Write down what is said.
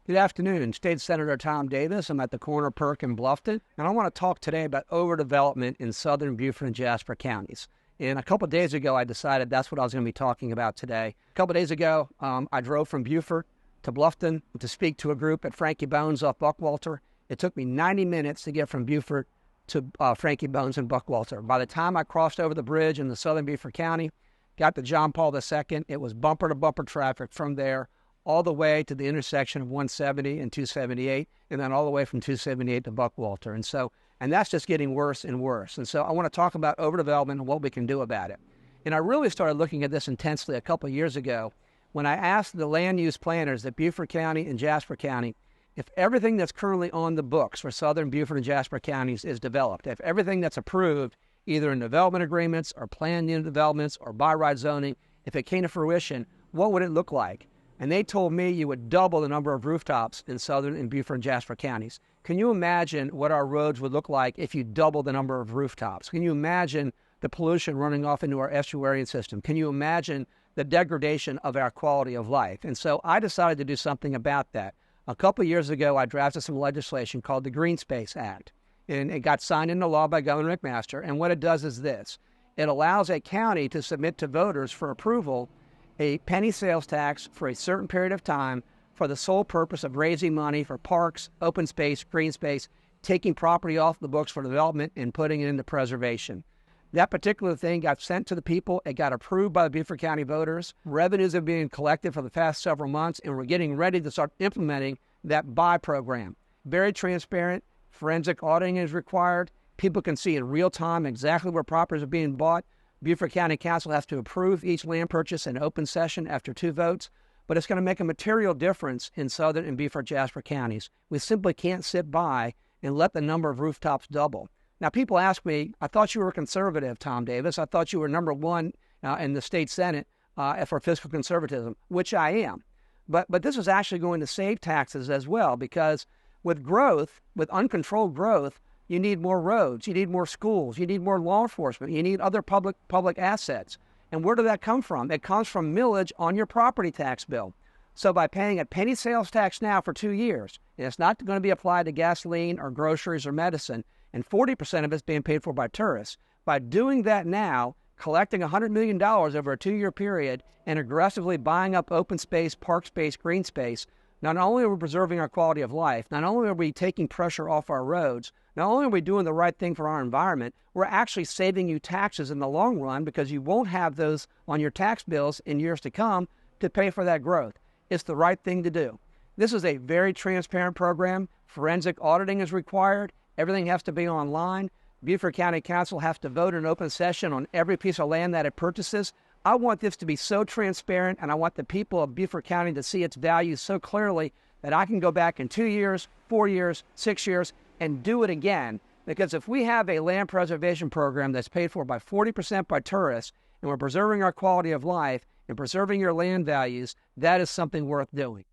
Good afternoon. State Senator Tom Davis. I'm at the corner of Perk and Bluffton, and I want to talk today about overdevelopment in southern Beaufort and Jasper counties. And a couple of days ago, I decided that's what I was going to be talking about today. A couple of days ago, I drove from Beaufort to Bluffton to speak to a group at Frankie Bones off Buckwalter. It took me 90 minutes to get from Beaufort to Frankie Bones in Buckwalter. By the time I crossed over the bridge in the southern Beaufort County, got to John Paul II, it was bumper-to-bumper traffic from there all the way to the intersection of 170 and 278, and then all the way from 278 to Buckwalter. And that's just getting worse and worse. And so I want to talk about overdevelopment and what we can do about it. And I really started looking at this intensely a couple of years ago when I asked the land use planners at Beaufort County and Jasper County if everything that's currently on the books for southern Beaufort and Jasper counties is developed, if everything that's approved, either in development agreements or planned unit developments or by right zoning, if it came to fruition, what would it look like? And they told me you would double the number of rooftops in southern and Beaufort and Jasper counties. Can you imagine what our roads would look like if you double the number of rooftops? Can you imagine the pollution running off into our estuarine system? Can you imagine the degradation of our quality of life? And so I decided to do something about that. A couple of years ago, I drafted some legislation called the Greenspace Act. And it got signed into law by Governor McMaster. And what it does is this. It allows a county to submit to voters for approval a penny sales tax for a certain period of time for the sole purpose of raising money for parks, open space, green space, taking property off the books for development and putting it into preservation. That particular thing got sent to the people. It got approved by the Beaufort County voters. Revenues are being collected for the past several months, and we're getting ready to start implementing that buy program. Very transparent. Forensic auditing is required. People can see in real time exactly where properties are being bought. Beaufort County Council has to approve each land purchase in open session after 2 votes, but it's going to make a material difference in southern and Beaufort Jasper counties. We simply can't sit by and let the number of rooftops double. Now, people ask me, I thought you were conservative, Tom Davis. I thought you were number one in the state Senate for fiscal conservatism, which I am. But this is actually going to save taxes as well, because with growth, with uncontrolled growth, you need more roads, you need more schools, you need more law enforcement, you need other public assets. And where did that come from? It comes from millage on your property tax bill. So by paying a penny sales tax now for 2 years, and it's not going to be applied to gasoline or groceries or medicine, and 40% of it's being paid for by tourists, by doing that now, collecting $100 million over a 2-year period and aggressively buying up open space, park space, green space, not only are we preserving our quality of life, not only are we taking pressure off our roads, not only are we doing the right thing for our environment, we're actually saving you taxes in the long run because you won't have those on your tax bills in years to come to pay for that growth. It's the right thing to do. This is a very transparent program. Forensic auditing is required. Everything has to be online. Beaufort County Council has to vote in open session on every piece of land that it purchases. I want this to be so transparent, and I want the people of Beaufort County to see its value so clearly that I can go back in 2 years, 4 years, 6 years, and do it again. Because if we have a land preservation program that's paid for by 40% by tourists, and we're preserving our quality of life and preserving your land values, that is something worth doing.